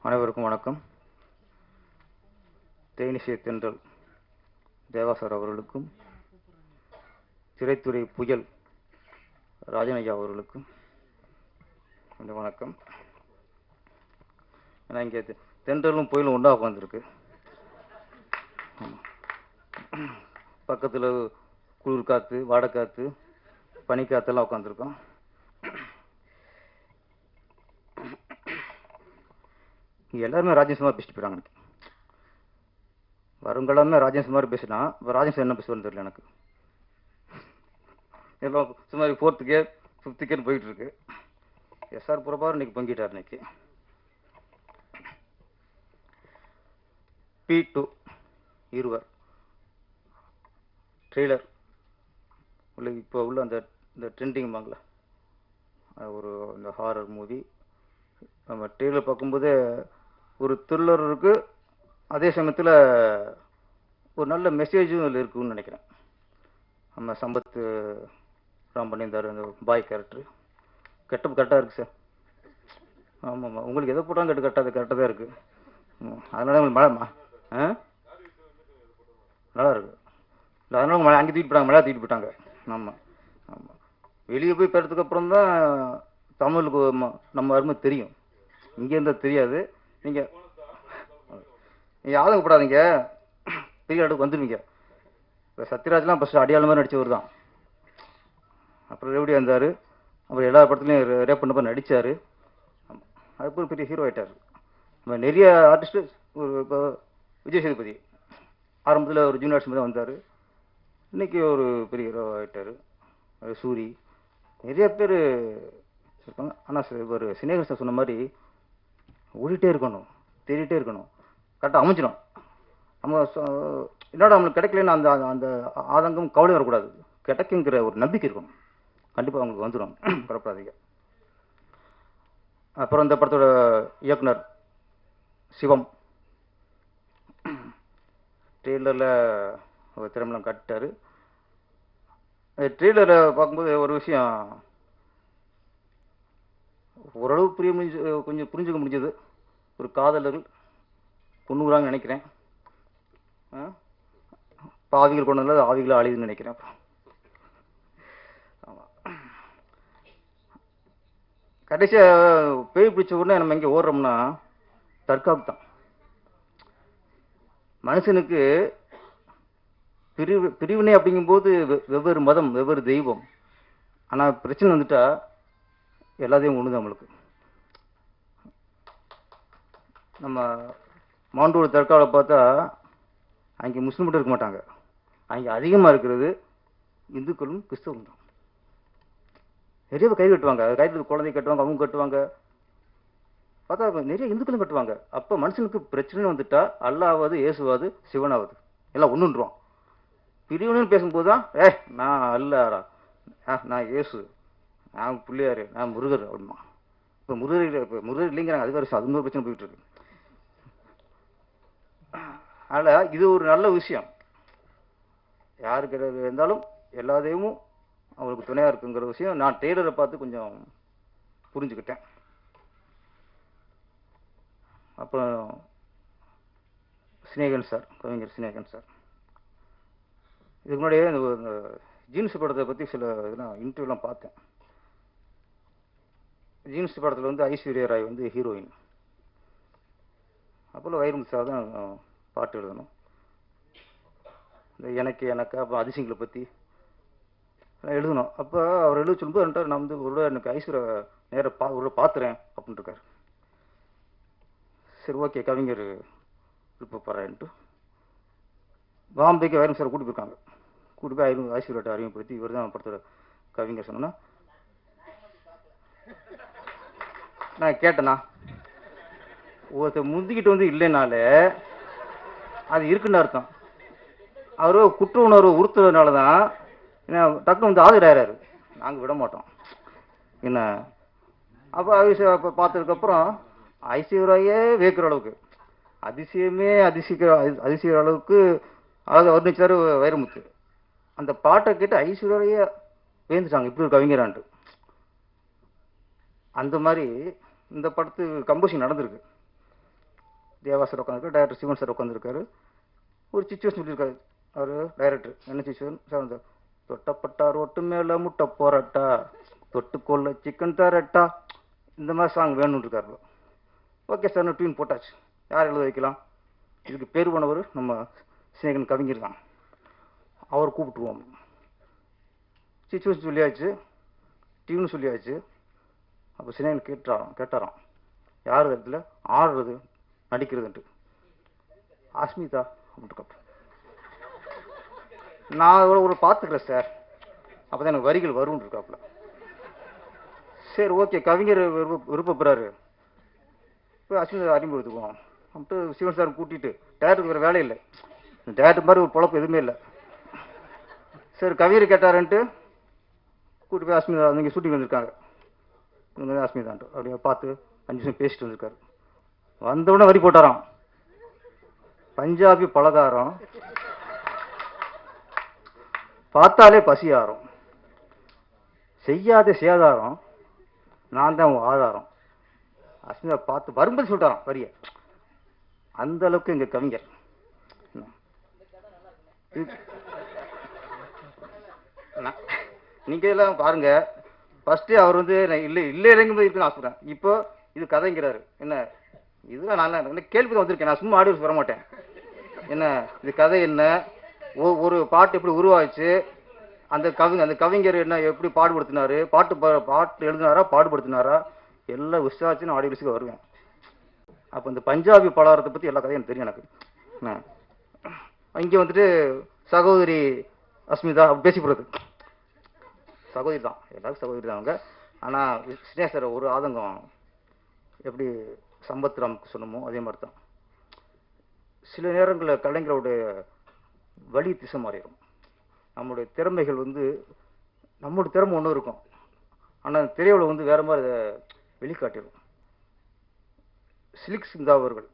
அனைவருக்கும் வணக்கம். தேனிசை தென்றல் தேவாசர் அவர்களுக்கும், திரைத்துறை புயல் ராஜனையா அவர்களுக்கும் வணக்கம். ஏன்னா இங்கே தென்றலும் புயலும் ஒன்றா உட்காந்துருக்கு. பக்கத்தில் குளிர் காற்று, வாடைக்காற்று, பனிக்காற்றெல்லாம் உட்காந்துருக்கோம். இங்கே எல்லாருமே ராஜேஷ்குமார் பேசிட்டு போயிறாங்க. வருங்களாமே ராஜேஷ்குமார் பேசினா இப்போ ராஜேஷ் என்ன பேசுவார்னு தெரியல எனக்கு. எல்லாம் சுமார் 4th gear 5th gear போயிட்டு இருக்கு. எஸ்ஆர் புறப்பார் இன்னைக்கு பங்கிட்டார். இன்னைக்கு P2 இருவர் ட்ரெய்லர் உள்ள இப்போ உள்ள அந்த ட்ரெண்டிங் வாங்கல ஒரு இந்த ஹாரர் மூவி. நம்ம ட்ரெய்லர் பார்க்கும்போதே ஒரு த்ரில்லர் இருக்கு, அதே சமயத்தில் ஒரு நல்ல மெசேஜும் இதில் இருக்குன்னு நினைக்கிறேன். நம்ம சம்பத் ராம் பண்ணியிருந்தார் அந்த பாய் கேரக்டர். கெட்டப் கரெக்டாக இருக்குது சார். ஆமாம்மா, உங்களுக்கு எதை போட்டாலும் கரெக்டாக தான் இருக்குது. அதனால உங்களுக்கு மழை நல்லா இருக்கு. இல்லை அதனால மழை அங்கே தூக்கிட்டு போட்டாங்க, மழை தூக்கிட்டு போயிட்டாங்க. ஆமாம் ஆமாம், வெளியே போய் பெறதுக்கு அப்புறம் தான் தமிழுக்கு நம்ம அருமை தெரியும். இங்கே இருந்தால் தெரியாது. நீங்கள் ஆதங்கப்படாதீங்க, பெரிய இடத்துக்கு வந்துடுவீங்க. இப்போ சத்யராஜ்லாம் ஃபஸ்ட்டு அடியாள மாதிரி நடித்தவர் தான். அப்புறம் ரேவடி வந்தார், அப்புறம் எல்லா படத்துலையும் ரேப் பண்ண நடித்தார். அதுக்கப்புறம் பெரிய ஹீரோ ஆகிட்டார். நம்ம நிறைய ஆர்டிஸ்ட்டு இப்போ விஜய் சேதுபதி ஆரம்பத்தில் ஒரு ஜூனியர் ஆர்டிஸ்ட் தான் வந்தார், இன்றைக்கி ஒரு பெரிய ஹீரோ ஆகிட்டார். சூரி நிறைய பேர் இருப்பாங்க. ஆனால் ஒரு சினேகர் சார் சொன்ன மாதிரி ஓடிட்டே இருக்கணும், தேடிட்டே இருக்கணும், கரெக்டாக அமைஞ்சிடும். நம்ம என்னோட நம்மளுக்கு கிடைக்கலன்னு அந்த அந்த ஆதங்கம் கவலை வரக்கூடாது. கிடைக்குங்கிற ஒரு நம்பிக்கை இருக்கணும். கண்டிப்பாக அவங்களுக்கு வந்துடும், பரப்படாதீங்க. அப்புறம் இந்த படத்தோட இயக்குனர் சிவம் ட்ரெய்லரில் ஒரு திறமெல்லாம் காட்டிட்டார். ட்ரெய்லரை பார்க்கும்போது ஒரு விஷயம் ஓரளவு கொஞ்சம் புரிஞ்சுக்க முடிஞ்சது. ஒரு காதலர்கள் பொண்ணுறாங்கன்னு நினைக்கிறேன். இப்போ ஆவிகள் கொண்டு வந்தால் ஆவிகளை அழிதுன்னு நினைக்கிறேன். ஆமாம், கடைசியாக பேய் பிடிச்ச உடனே நம்ம இங்கே ஓடுறோம்னா தற்காப்பு தான். மனுஷனுக்கு பிரிவினை அப்படிங்கும்போது வெவ்வேறு மதம், வெவ்வேறு தெய்வம். ஆனால் பிரச்சனை வந்துட்டா எல்லாத்தையும் ஒன்று தான் நம்மளுக்கு. நம்ம மாண்டோட தற்கால பார்த்தா அங்கே முஸ்லீம் மட்டும் இருக்க மாட்டாங்க, அங்கே அதிகமாக இருக்கிறது இந்துக்களும் கிறிஸ்தவம் தான். நிறைய கை கட்டுவாங்க, கையில் குழந்தை கட்டுவாங்க, அவங்க கட்டுவாங்க. பார்த்தா நிறைய இந்துக்களும் கட்டுவாங்க. அப்போ மனுஷனுக்கு பிரச்சனை வந்துட்டா அல்லாவது இயேசுவாது சிவனாவது எல்லாம் ஒன்றுன்றான். பிரிவினைன்னு பேசும்போது தான் நான் அல்லாரா, நான் இயேசு, நான் பிள்ளையாரு, நான் முருகர் அப்படிமா. இப்போ முருகர் இல்லைங்கிறாங்க, அது வேறு அது இன்னொரு பிரச்சனை போயிட்டு இருக்கு. அதனால் இது ஒரு நல்ல விஷயம். யாருக்கு இருந்தாலும் எல்லா தெய்வமும் அவங்களுக்கு துணையாக இருக்குங்கிற விஷயம் நான் ட்ரெய்லரை பார்த்து கொஞ்சம் புரிஞ்சுக்கிட்டேன். அப்புறம் சினேகன் சார், கவிஞர் சினேகன் சார், இதுக்கு முன்னாடியே இந்த ஜீன்ஸ் படத்தை பற்றி சில இதெல்லாம் இன்டர்வியூலாம் பார்த்தேன். ஜீன்ஸ் படத்தில் வந்து ஐஸ்வர்யா ராய் வந்து ஹீரோயின். அப்போல்லாம் வைரமுத்து சார் தான் பாட்டு எழுதணும். இந்த எனக்கு அப்புறம் அதிசயங்களை பற்றி எழுதணும். அப்போ அவர் எழுத சொல்லும்போது நான் வந்து ஒரு எனக்கு ஐஸ்வர்யா நேராக ஒரு பார்த்துறேன் அப்படின்ட்டு இருக்காரு. சரி ஓகே, கவிஞர் விருப்பப்படுறேன்ட்டு பாம்பேக்கு வைரம் சார் கூட்டி போயிருக்காங்க. கூட்டி போய் ஐஸ்வர்யாட்ட அறிமுகப்படுத்தி இவர் தான் படத்தோட கவிஞர் சொன்னா. நான் கேட்டேண்ணா, ஒருத்தர் முந்திக்கிட்டு வந்து இல்லைனாலே அது இருக்குன்னு அர்த்தம். அவரு குற்ற உணர்வு உறுத்துறதுனால தான் டக்குனு வந்து ஆஜராகிறாரு. நாங்கள் விட மாட்டோம் என்ன. அப்போ அப்போ பார்த்ததுக்கப்புறம் ஐஸ்வர்யாவே வேக்கிற அளவுக்கு, அதிசயமே அதிசயிக்கிற அளவுக்கு அதாவது வர்ணிச்சார் வைரமுத்து. அந்த பாட்டை கேட்டு ஐஸ்வர்யாவே வேந்துட்டாங்க, இப்படி ஒரு கவிஞரான்ட்டு. அந்த மாதிரி இந்த படத்து கம்போசிங் நடந்திருக்கு. தேவா சார் உட்காந்துருக்காரு, டைரக்டர் சிவன் சார் உட்காந்துருக்காரு. ஒரு சுச்சுவேஷன் சொல்லியிருக்காரு அவர் டைரக்டர். என்ன சுச்சுவேஷன் சார்? தொட்டப்பட்டா ரோட்டு மேலே முட்டை போராட்டா, தொட்டுக்கொள்ள சிக்கன் தரட்டா, இந்த மாதிரி சாங் வேணும்னு இருக்காரு. ஓகே சார், டியூன் போட்டாச்சு. யார் எழுத வைக்கலாம்? இதுக்கு பேர் போனவர் நம்ம சிநேகன் கவிஞர் தான். அவர் கூப்பிட்டுருவோம். சுச்சுவேஷன் சொல்லியாச்சு, டியூன் சொல்லியாச்சு. அப்போ சிநேகன் கேட்டாராம் யார் இடத்துல ஆடுறது நடிக்கிறதுன்ட்டு. அஸ்மிதா அப்படின்ட்டு. நான் ஒரு பார்த்துக்கிறேன் சார், அப்போ தான் எனக்கு வரிகள் வரும்னு இருக்காப்புல. சரி ஓகே, கவிஞர் விருப்பப்படுறாரு, இப்போ அஸ்மிதா அறிமுகத்துக்குவோம் அப்படின்ட்டு சிவன் சார் கூட்டிகிட்டு. டேரக்டருக்கு வேறு வேலை இல்லை, டேரக்டர் மாதிரி ஒரு பொழப்பு எதுவுமே இல்லை. சரி கவிஞர் கேட்டாருன்ட்டு கூட்டி போய் அஸ்மிதா நீங்கள் ஷூட்டிங் வந்திருக்காங்க, அஸ்மிதான்ட்டு அப்படியே பார்த்து 5 நிமிஷம் பேசிட்டு வந்திருக்காரு. வந்தவுடனே வரி போட்டாராம், பஞ்சாபி பலகாரம் பார்த்தாலே பசியாரம், செய்யாத சேதாரம், நான் தான் உன் ஆதாரம். அஸ்மிதா பார்த்து வரும்போது சொல்லிட்டாராம் வரிய. அந்த அளவுக்கு எங்க கவிஞர். நீங்க எல்லாம் பாருங்க, ஃபர்ஸ்ட் அவர் வந்து இல்லை இல்லை இறங்கும்போது இருக்குன்னு ஆசைப்படுறேன். இப்போ இது கதைங்கிறாரு. என்ன இதுதான் நான் கேள்வி தான் வந்திருக்கேன், நான் சும்மா ஆடியோஸ் வர மாட்டேன். என்ன இது கதை, என்ன ஒரு பாட்டு எப்படி உருவாச்சு, அந்த கவிஞர் என்ன எப்படி பாடுபடுத்தினாரு, பாட்டு எழுதினாரா பாடுபடுத்தினாரா, எல்லாம் விசாரிச்சு நான் ஆடியோஸுக்கு வருவேன். அப்போ இந்த பஞ்சாபி பலகாரத்தை பற்றி எல்லா கதையும் எனக்கு தெரியும் எனக்கு. இங்கே வந்துட்டு சகோதரி அஸ்மிதா பேசி போடுறது சகோதரி தான், எல்லாரும் சகோதரி தான் அவங்க. ஆனால் ஸ்னேகர் ஒரு ஆதங்கம், எப்படி சம்பத் ராமுக்கு சொன்னமோ அதே மாதிரி தான். சில நேரங்களில் கலைஞரோடைய வழி திசை மாறிடும். நம்மளுடைய திறமைகள் வந்து நம்மளுடைய திறமை ஒன்று இருக்கும், ஆனால் திரையுலகம் வந்து வேற மாதிரி அதை வெளிக்காட்டிடும். சிலிக் சிந்தா அவர்கள்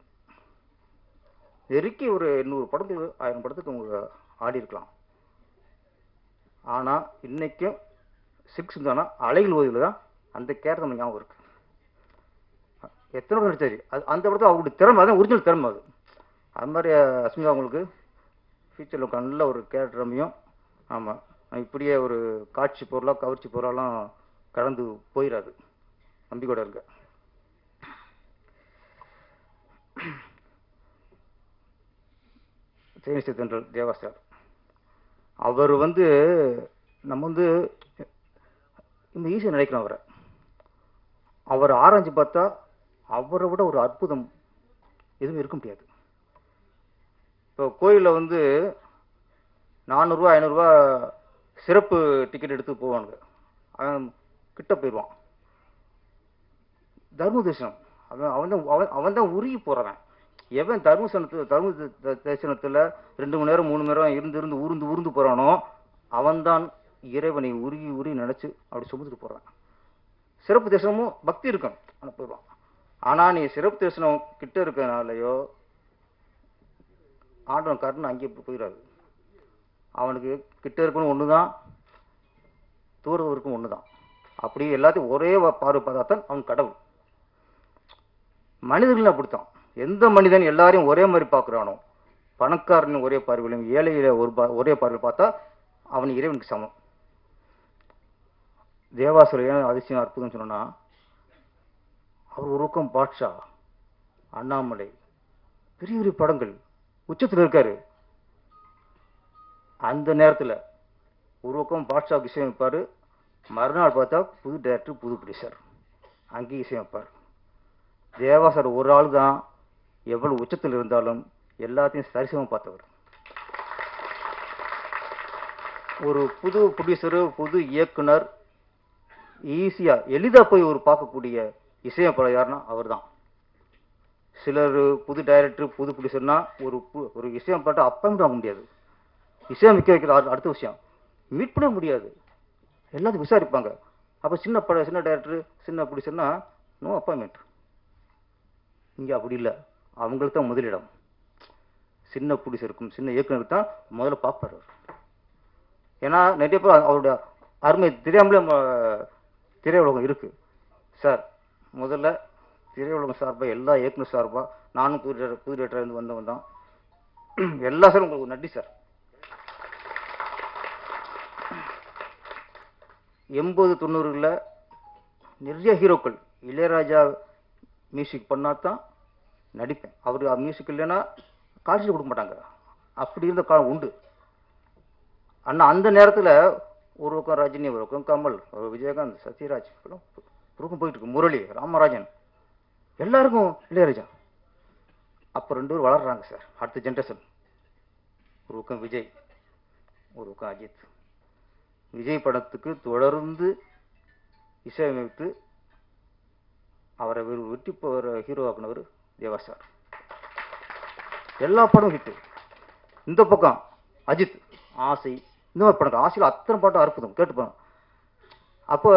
நெருக்கி ஒரு 800 படத்துக்கு 1000 படத்துக்கு அவங்க ஆடி இருக்கலாம். ஆனால் இன்னைக்கும் சிலிக் சிந்தானா அலைகள் ஓதியில் தான் அந்த கேரக்டர் நம்ம ஞாபகம் இருக்கு. எத்தனை படம் நடிச்சாரு, அது அந்த படத்தில் அவங்களுடைய திறமை, அதான் ஒரிஜினல் திறமை அது. அது மாதிரி அஸ்மிதா அவங்களுக்கு ஃபியூச்சரில் நல்ல ஒரு கேரக்டர் அமையும். ஆமாம், இப்படியே ஒரு காட்சி பொருளாக கவர்ச்சி பொருளாலாம் கடந்து போயிடாது, நம்பிக்கையோட இருக்க. தேனிசை தென்றல் தேவா சார், அவர் வந்து நம்ம வந்து இந்த ஈஸியாக நினைக்கிறோம். அவர் ஆராய்ச்சி பார்த்தா அவரை விட ஒரு அற்புதம் எதுவும் இருக்க முடியாது. இப்போ கோயிலில் வந்து 400 ரூபா 500 ரூபா சிறப்பு டிக்கெட் எடுத்து போவானுங்க, அவன் கிட்ட போயிடுவான். தர்ம தரிசனம் அவன் தான் உருகி போறவன். எவன் தர்ம தரிசனத்தில் 2 மணி நேரம் 3 மணி நேரம் இருந்து ஊர்ந்து போறானோ அவன்தான் இறைவனை உருகி நினைச்சு அப்படி சுமந்துட்டு போறான். சிறப்பு தரிசனமும் பக்தி இருக்கும், ஆனால் போயிடுவான். ஆனால் நீ சிறப்பு தரிசனம் கிட்ட இருக்கிறனாலையோ ஆண்டவன் கருணை அங்கே போயிடாது. அவனுக்கு கிட்ட இருக்கணும் ஒன்று தான், தூரம் இருக்கும் ஒன்று தான். அப்படி எல்லாத்தையும் ஒரே பார்வை பார்த்தாத்தான் அவன் கடவுள். மனிதர்கள் அப்படித்தான். எந்த மனிதன் எல்லாரையும் ஒரே மாதிரி பார்க்குறானோ, பணக்காரன் ஒரே பார்வையிலும் ஏழையில ஒரே பார்வையில் பார்த்தா அவன் இறைவனுக்கு சமம். தேவாசுர ஏன் அதிசயம் அற்புதம் சொன்னா, அவர் ஒரு பக்கம் பாட்ஷா, அண்ணாமலை, பெரிய பெரிய படங்கள் உச்சத்தில் இருக்காரு. அந்த நேரத்தில் ஒரு பக்கம் பாட்ஷாவுக்கு இசையமைப்பார், மறுநாள் பார்த்தா புது டைரக்டர் புது ப்ரொடியூசர் அங்கேயும் இசையமைப்பார். தேவாசர் ஒரு ஆள் தான் எவ்வளவு உச்சத்தில் இருந்தாலும் எல்லாத்தையும் சரிசமம் பார்த்தவர். ஒரு புது ப்ரொடியூசரு புது இயக்குனர் ஈஸியா எளிதா போய் ஒரு பார்க்கக்கூடிய இசையமைப்பாளர் யாருன்னா அவர் தான். சிலர் புது டைரக்டர் புது ப்ரொடியூசர்னா ஒரு இசையமைப்பாட்ட அப்பாயின்மெண்ட் வாங்க முடியாது. இசையமைக்க வைக்கிற அடுத்த விஷயம் மீட் பண்ண முடியாது, எல்லாத்தையும் விசாரிப்பாங்க. அப்போ சின்ன டைரக்டர் சின்ன ப்ரொடியூசர்னா நோ அப்பாயின்மெண்ட். இங்கே அப்படி இல்லை, அவங்களுக்கு தான் முதலிடம். சின்ன ப்ரொடியூசருக்கும் சின்ன இயக்குனருக்கு தான் முதல்ல பார்ப்பார். ஏன்னா நிறைய பேர் அவருடைய அருமை தெரியாமலே திரையுலகம் இருக்கு. சார் முதல்ல திரையுலகம் சார்பாக எல்லா இயக்குனர் சார்பாக நானும் புது டேரக்டர் வந்தவன் தான். எல்லா சார் உங்களுக்கு நன்றி சார். 80-90களில் நிறைய ஹீரோக்கள் இளையராஜா மியூசிக் பண்ணாதான் நடிப்பேன். அவர் மியூசிக் இல்லைன்னா காட்சி கொடுக்க மாட்டாங்க. அப்படி இருந்த காலம் உண்டு. ஆனால் அந்த நேரத்தில் ஒரு பக்கம் ரஜினி, ஒரு பக்கம் கமல், ஒரு விஜயகாந்த், சத்யராஜ் பக்கம் போயிட்டு இருக்கு, முரளி, ராமராஜன், எல்லாருக்கும் இளையராஜா. அப்போ 2 பேரும் வளர்றாங்க சார். அடுத்த ஜென்ரேஷன். ஒரு பக்கம் விஜய், ஒரு பக்கம் அஜித். விஜய் படத்துக்கு தொடர்ந்து இசையமைத்து அவரை வெற்றி போகிற ஹீரோ ஆக்குனவர் தேவா சார். எல்லா படமும் ஹிட்டு. இந்த பக்கம் அஜித், ஆசை, இந்த மாதிரி படம், ஆசையில் அத்தனை பாட்டும் அற்புதம் கேட்டுப்பாங்க. அப்போ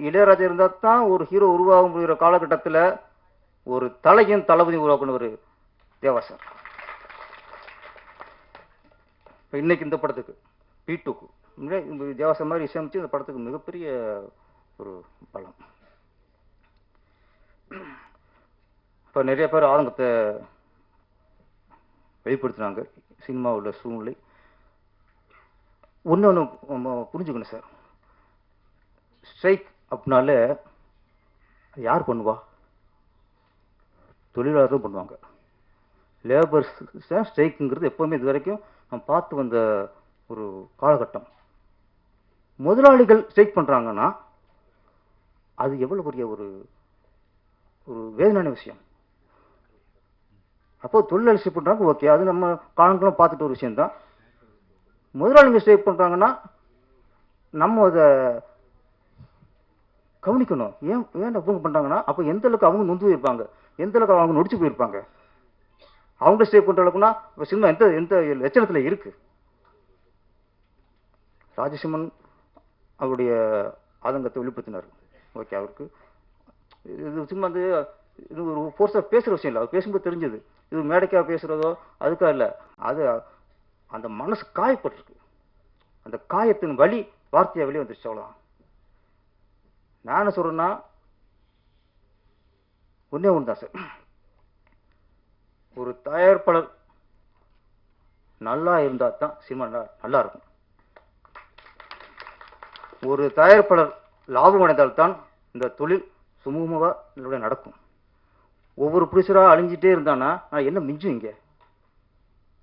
இளையராஜா இருந்தால் தான் ஒரு ஹீரோ உருவாக முடிகிற காலகட்டத்தில் ஒரு தலையும் தளபதியும் உருவாக்குனவர் தேவா சார். இப்போ இன்னைக்கு இந்த படத்துக்கு P2க்கு தேவா சார் மாதிரி இசையமைச்சு இந்த படத்துக்கு மிகப்பெரிய ஒரு பலம். இப்போ நிறைய பேர் ஆதங்கத்தை வெளிப்படுத்தினாங்க. சினிமா உள்ள சூழ்நிலை ஒன்று புரிஞ்சுக்கணும் சார். ஸ்ட்ரைக் அப்படின்னாலே யார் பண்ணுவா? தொழிலாளர்கள் பண்ணுவாங்க. லேபர்ஸ் ஸ்ட்ரைக்குங்கிறது எப்போவுமே இது வரைக்கும் நம்ம பார்த்து வந்த ஒரு காலகட்டம். முதலாளிகள் ஸ்ட்ரைக் பண்ணுறாங்கன்னா அது எவ்வளோ பெரிய ஒரு ஒரு வேதனையான விஷயம். அப்போ தொழிலாளி ஸ்ட்ரைக் பண்ணுறாங்க, ஓகே, அது நம்ம காலங்களும் பார்த்துட்டு ஒரு விஷயம்தான். முதலாளிங்க ஸ்ட்ரைக் பண்ணுறாங்கன்னா நம்ம அதை கவனிக்கணும். ஏன் அவங்க பண்ணுறாங்கன்னா அப்போ எந்த அளவுக்கு அவங்க நொந்து போயிருப்பாங்க, எந்த அளவுக்கு அவங்க நொடிச்சு போயிருப்பாங்க. அவங்க ஸ்ட்ரைக் பண்ணுற அளவுக்குன்னா இப்போ சினிமா எந்த லட்சணத்தில் இருக்கு. ராஜசிம்மன் அவருடைய ஆதங்கத்தை வெளிப்படுத்தினார். ஓகே, அவருக்கு இது சும்மா இது ஒரு ஃபோர்ஸாக பேசுகிற விஷயம் இல்லை. அவர் பேசும்போது தெரிஞ்சது இது மேடைக்காக பேசுகிறதோ அதுக்காக இல்லை. அது அந்த மனசு காயப்பட்டிருக்கு. அந்த காயத்தின் வலி வார்த்தையாக வெளியே வந்துருச்சு. அவ்வளோதான். நான் என்ன சொல்கிறேன்னா ஒன்றே ஒன்று தான் சார். ஒரு தயாரிப்பாளர் நல்லா இருந்தால் தான் சினிமா நல்லா இருக்கும். ஒரு தயாரிப்பாளர் லாபம் அடைந்தால்தான் இந்த தொழில் சுமூகமாக நடக்கும். ஒவ்வொரு ப்ரொடியூசராக அழிஞ்சிட்டே இருந்தானா என்ன மிஞ்சும்?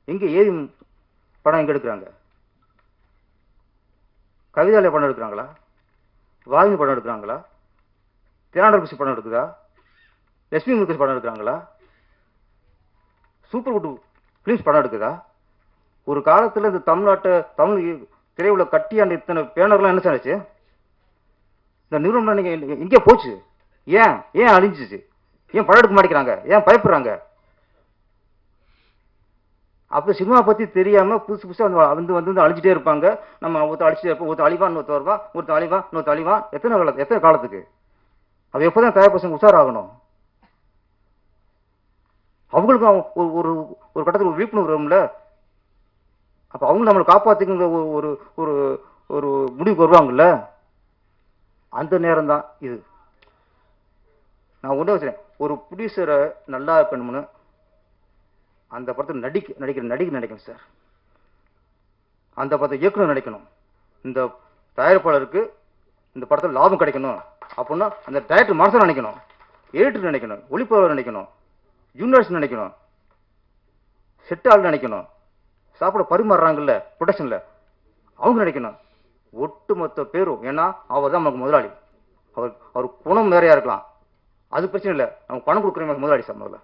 எங்கே ஏவி படம் எங்கே எடுக்கிறாங்க? கவிதாலய படம் எடுக்கிறாங்களா? வாகினி படம் எடுக்கிறாங்களா? திராண்டர் படம் எடுக்குதா? லட்சுமி முருகேஷ் படம் எடுக்கிறாங்களா? சூப்பர் குட் பிலிம்ஸ் படம் எடுக்குதா? ஒரு காலத்தில் இந்த தமிழ் திரையுள்ள கட்டியாண்ட இத்தனை பேனர்லாம் என்ன சாச்சு? இந்த நிறுவனம் நீங்க எங்கே போச்சு? ஏன் அழிஞ்சிச்சு? ஏன் படம் எடுக்க மாட்டேங்கிறாங்க? ஏன் பயப்படுறாங்க? அப்போ சினிமா பற்றி தெரியாமல் புதுசு புதுசாக வந்து அழிஞ்சிட்டே இருப்பாங்க. நம்ம ஒருத்தர் அழிச்சிட்டே இருப்போம். ஒருத்தர் அழிவான், இன்னொருத்தர் வருவான், ஒருத்தர் அழிவான், இன்னொருத்தர் அழிவான். எத்தனை காலத்துக்கு? அது எப்போ தான் தயார் பசங்க உஷாராகணும்? அவங்களுக்கும் ஒரு ஒரு கட்டத்தில் ஒரு விழிப்புணர்வு வரும்ல. அப்போ அவங்க நம்மளை காப்பாற்றிக்கிற ஒரு ஒரு ஒரு முடிவுக்கு வருவாங்கல்ல. அந்த நேரம் தான் இது. நான் ஒன்றே வச்சுறேன், ஒரு ப்ரொடியூசரை நல்லா பண்ணணும்னு அந்த படத்தில் நடிக்கிற நடிகை நினைக்கணும் சார். அந்த படத்தை இயக்குனர் நினைக்கணும். இந்த தயாரிப்பாளருக்கு இந்த படத்தில் லாபம் கிடைக்கணும் அப்படின்னா அந்த டைரக்டர் மனசில் நினைக்கணும், எடிட்டர் நினைக்கணும், ஒளிப்பதிவாளர் நினைக்கணும், ஜூனியர்ஸ் நினைக்கணும், செட்டாள் நினைக்கணும், சாப்பிட பரிமாறுறாங்கல்ல ப்ரொடக்ஷனில் அவங்க நினைக்கணும். ஒட்டுமொத்த பேரும். ஏன்னா அவர் தான் நமக்கு முதலாளி. அவர் குணம் வேறையா இருக்கலாம், அது பிரச்சனை இல்லை. நம்ம பணம் கொடுக்குற முதலாளி சார். முதல்ல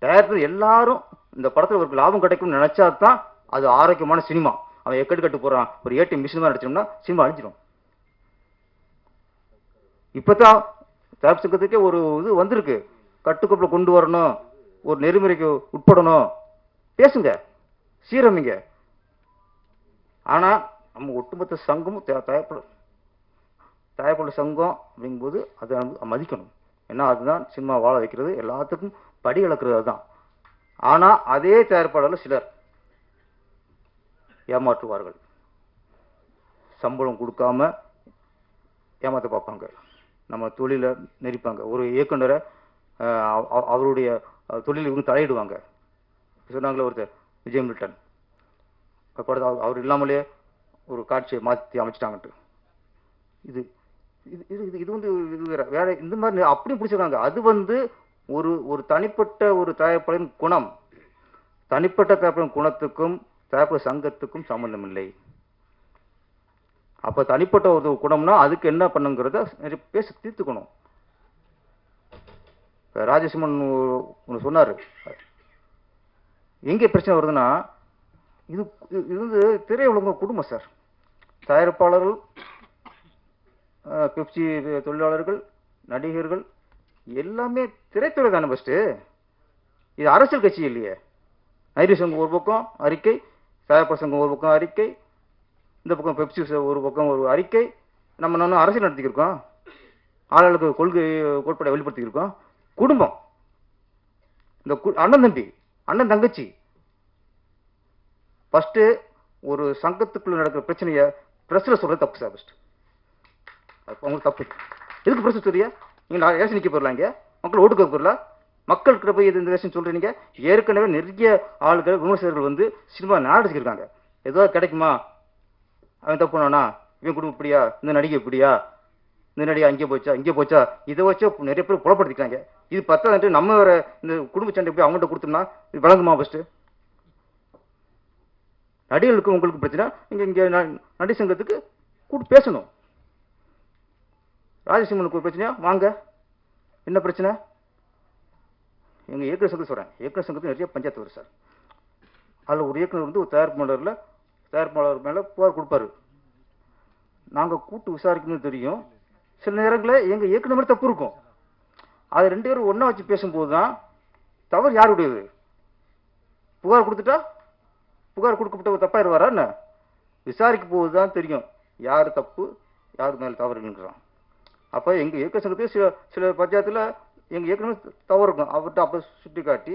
டேரக்டர் எல்லாரும் இந்த படத்தில் ஒரு லாபம் கிடைக்கும்னு நினைச்சா தான் அது ஆரோக்கியமான சினிமா. அவன் கட்டு போறான், ஒரு ஏடி மிஷின் நடிச்சோம்னா சினிமா அழிஞ்சிடும். இப்பதான் தயாரிப்பு சங்கத்துக்கே ஒரு இது வந்திருக்கு, கட்டுக்கோப்பில் கொண்டு வரணும், ஒரு நெறிமுறைக்கு உட்படணும். பேசுங்க, சீரமிங்க. ஆனா நம்ம ஒட்டுமொத்த சங்கமும் தயாரிப்பாளர் சங்கம் அப்படிங்கும்போது அதை மதிக்கணும். ஏன்னா அதுதான் சினிமா வாழ வைக்கிறது, எல்லாத்துக்கும் படி இழக்கிறது அதுதான். ஆனா அதே தயாரிப்பாளர்கள் சிலர் ஏமாற்றுவார்கள். சம்பளம் கொடுக்காம ஏமாத்த பார்ப்பாங்க, நம்ம தொழிலை நெரிப்பாங்க. ஒரு இயக்குனரை அவருடைய தொழில் இவங்க தலையிடுவாங்க. சொன்னாங்களே ஒருத்தர் விஜய் மில்டன் படத்தை அவர் இல்லாமலே ஒரு காட்சியை மாற்றி அமைச்சிட்டாங்கன்ட்டு. இது இது இது இது வந்து இது வேற இந்த மாதிரி அப்படி பிடிச்சிருக்காங்க. அது வந்து ஒரு ஒரு தனிப்பட்ட ஒரு தயாரிப்பாளரின் குணம், தனிப்பட்ட தயாரிப்பாளரின் குணத்துக்கும் தயாரிப்பாளர் சங்கத்துக்கும் சம்பந்தம் இல்லை. அப்ப தனிப்பட்ட ஒரு குணம்னா அதுக்கு என்ன பண்ணுங்கிறத நிறைய பேச தீர்த்துக்கணும். ராஜசிம்மன் ஒன்று சொன்னாரு, எங்கே பிரச்சனை வருதுன்னா இது இது வந்து திரையுலக குடும்பம் சார். தயாரிப்பாளர்கள், பெப்சி தொழிலாளர்கள், நடிகர்கள் எல்லாமே திரைத்துறை தானே ஃபர்ஸ்ட். இது அரசியல் கட்சி இல்லையே. நடிகர் சங்கம் ஒரு பக்கம் அறிக்கை, தயாரிப்பாளர் சங்கம் ஒரு பக்கம் அறிக்கை, இந்த பக்கம் பெப்சி ஒரு பக்கம் ஒரு அறிக்கை. நம்ம இன்னும் அரசியல் நடத்திக்கிருக்கோம், ஆளுகளுக்கு கொள்கை கோட்பாடை வெளிப்படுத்திக்கிருக்கோம். குடும்பம், இந்த அண்ணன் தம்பி, அண்ணன் தங்கச்சி. ஃபர்ஸ்ட் ஒரு சங்கத்துக்குள்ள நடக்கிற பிரச்சனையை பிரஸ்ல சொல்றது தப்பு சார். ஃபர்ஸ்ட் உங்களுக்கு தப்பு. எதுக்கு பிரஸ் தெரியா? நீங்க ஏசி நிக்க போறலாங்க, மக்கள் ஓட்டுக்க போறலாம், மக்கள்கிட்ட போய் இந்த விஷயம் சொல்றீங்க. ஏற்கனவே நிறைய ஆளுகள் விமர்சகர்கள் வந்து சினிமா நாடடிச்சிருக்காங்க. ஏதோ கிடைக்குமா, அவன் தப்பு பண்ணானா, இவன் குடும்பம் இப்படியா, இந்த நடிகை இப்படியா, இந்த நடிகை அங்கே போச்சா இங்கே போச்சா, இதை வச்சு நிறைய பேர் புலப்படுத்திக்கிறாங்க. இது பத்தாது நம்ம வேற இந்த குடும்ப சண்டை போய் அவங்கள்ட்ட கொடுத்தோம்னா இது வழங்குமா? ஃபர்ஸ்ட் நடிகர்களுக்கு உங்களுக்கு பிரச்சனை, இங்க இங்க நடி சங்கத்துக்கு கூட்டு பேசணும். ராஜசிம்மனுக்கு ஒரு பிரச்சனையா, வாங்க என்ன பிரச்சனை? எங்க இயக்குநர் சங்கத்தை சொல்றேன். இயக்குநர் சங்கத்துக்கு நிறைய பஞ்சாயத்து வரும் சார். அதில் ஒரு இயக்குநர் வந்து ஒரு தயாரிப்பாளர் மேல புகார் கொடுப்பாரு. நாங்க கூட்டு விசாரிக்கணும்னு தெரியும். சில நேரங்களில் எங்க இயக்குநர் மேல தப்பு இருக்கும். அது ரெண்டு பேரும் ஒன்னா வச்சு பேசும்போது தான் தவறு யாருடையது. புகார் கொடுத்துட்டா புகார் கொடுக்கப்பட்ட தப்பாயிருவாரா என்ன? விசாரிக்க போதுதான் தெரியும் யாரு தப்பு யாருக்கு மேல தவறுங்கிறான். அப்ப எங்க இயக்க சங்கத்துக்கு சில சில பஞ்சாயத்துல எங்க இயக்குனர் தவறு இருக்கும். அவர்கிட்ட அப்ப சுட்டி காட்டி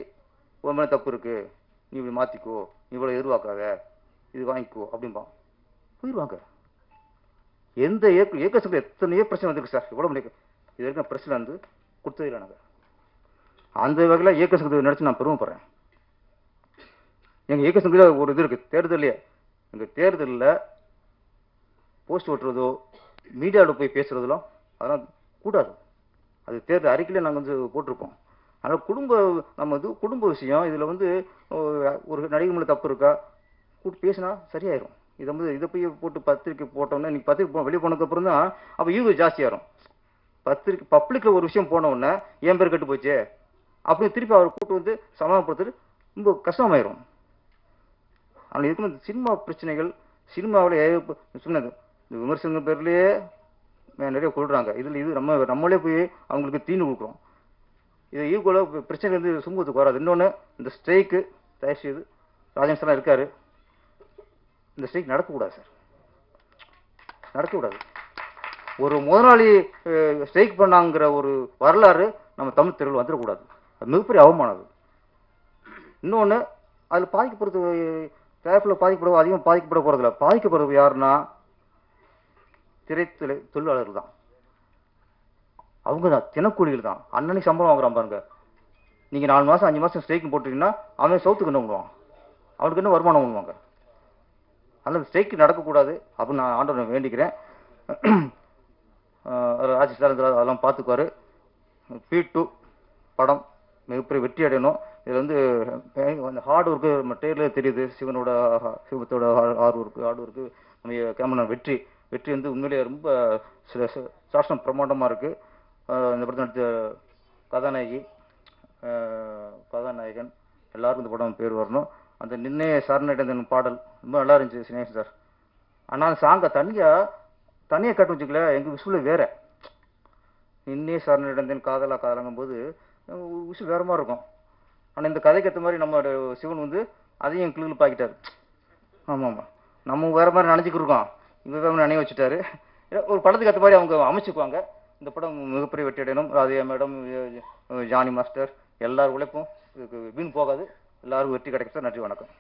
உன் மேல தப்பு இருக்கு, நீ இப்படி மாத்திக்கோ, நீ இவ்வளவு எதிர்பார்க்காத, இது வாங்கிக்கோ அப்படின்பான். போயிடுவாங்க. எந்த இயக்க சங்கத்தில் எத்தனையோ பிரச்சனை வந்துருக்கு சார். இவ்வளவு இது வரைக்கும் பிரச்சனை வந்து கொடுத்தது இல்லை. நாங்கள் அந்த வகையில் இயக்க சங்கத்தை நினைச்சு நான் பெருமைப்படுறேன். எங்க இயக்க சங்கத்தில் ஒரு இது இருக்கு, தேர்தலையே எங்க தேர்தலில் போஸ்ட் ஓட்டுறதோ மீடியாவில் போய் பேசுறதெல்லாம் அதெல்லாம் கூடாது. அது தேர்தல் அறிக்கையில நாங்கள் வந்து போட்டிருப்போம். அதனால் நம்ம இது குடும்ப விஷயம். இதில் வந்து ஒரு நடிகை மேலே தப்பு இருக்கா கூட்டு பேசினா சரியாயிரும். இதை போய் போட்டு பத்திரிக்கை போட்டோம்னா, இன்னைக்கு பத்திரிக்கை வெளியே போனதுக்கப்புறம் தான் அப்போ ஈவு ஜாஸ்தியாயிரும். பத்திரிக்கை பப்ளிக்ல ஒரு விஷயம் போன உடனே என் பேர் கெட்டு போச்சு அப்படின்னு திருப்பி அவர் கூட்டு வந்து சமாதானப்படுத்துறது ரொம்ப கஷ்டமாயிரும். ஆனால் இதுக்கு இந்த சினிமா பிரச்சனைகள், சினிமாவில் சொன்னது இந்த விமர்சன பேர்லயே நிறைய கொள்றாங்க. இது நம்மளே போய் அவங்களுக்கு தீனு கொடுக்குறோம். இது ஈக்குவலாக பிரச்சனை வந்து சுமூகத்துக்கு வராது. இன்னொன்று இந்த ஸ்ட்ரைக்கு தயவு செய்து ராஜன் சார் இருக்காரு, இந்த ஸ்ட்ரைக் நடக்கக்கூடாது சார், நடக்கக்கூடாது. ஒரு முதலாளி ஸ்ட்ரைக் பண்ணாங்கிற ஒரு வரலாறு நம்ம தமிழ் தெருவில் வந்துடக்கூடாது. அது மிகப்பெரிய அவமானது. இன்னொன்று அதில் பாதிக்கப்படுறது தயாரிப்பில் பாதிக்கப்பட அதிகம் பாதிக்கப்பட போறதில்ல. பாதிக்கப்படுறது யாருன்னா திரைத்துறை தொழிலாளர்கள் தான். அவங்க தான் தினக்கூலிகள் தான். அன்னன்னைக்கு சம்பளம் வாங்குறான் பாருங்க. நீங்க 4 மாசம் 5 மாசம் ஸ்ட்ரைக் போட்டீங்கன்னா அவன் சவுத்துக்கு என்ன பண்ணுவான்? அவனுக்கு என்ன வருமானம் பண்ணுவாங்க? அதனால ஸ்ட்ரைக் நடக்கக்கூடாது அப்படின்னு நான் ஆண்டவனை வேண்டிக்கிறேன். ராஜேஷ் சார் அதெல்லாம் பார்த்துக்குவாரு. P2 படம் மிகப்பெரிய வெற்றி அடையணும். இதுல வந்து ஹார்ட் ஒர்க்கு நம்ம டேர்ல தெரியுது. சிவத்தோட ஹார்ட் ஒர்க்கு நம்ம கேமரா வெற்றி வந்து உண்மையிலேயே ரொம்ப சில சாசனம் பிரமாண்டமா இருக்கு. இந்த படத்தை நடித்த கதாநாயகன் எல்லாருக்கும் இந்த படம் பேர் வரணும். அந்த நின்னே சரணடைந்தன் பாடல் ரொம்ப நல்லா இருந்துச்சு சினேஷ் சார். ஆனால் அந்த சாங்கை தனியாக கட்டு வச்சுக்கல, எங்கள் விஷுவல வேற. நின்னே சரணடைந்தன் காதலாங்கும் போது விஷயம் வேற மாதிரி இருக்கும். ஆனால் இந்த கதைக்கு ஏற்ற மாதிரி நம்ம சிவன் வந்து அதையும் கிளிகள் பாக்கிட்டாரு. ஆமாம், நம்ம வேற மாதிரி நினைச்சுக்கிட்டு இருக்கோம், இவங்க வேற நினைவு வச்சுட்டாரு. ஒரு படத்துக்கு ஏற்ற மாதிரி அவங்க அமைச்சுக்குவாங்க. இந்த படம் மிகப்பெரிய வெற்றி அடையணும். ராதிகா மேடம், ஜானி மாஸ்டர் எல்லாரும் உழைப்பும் வீண் போகாது. எல்லாருக்கும் வெற்றி கிடைக்கும் சார். நன்றி, வணக்கம்.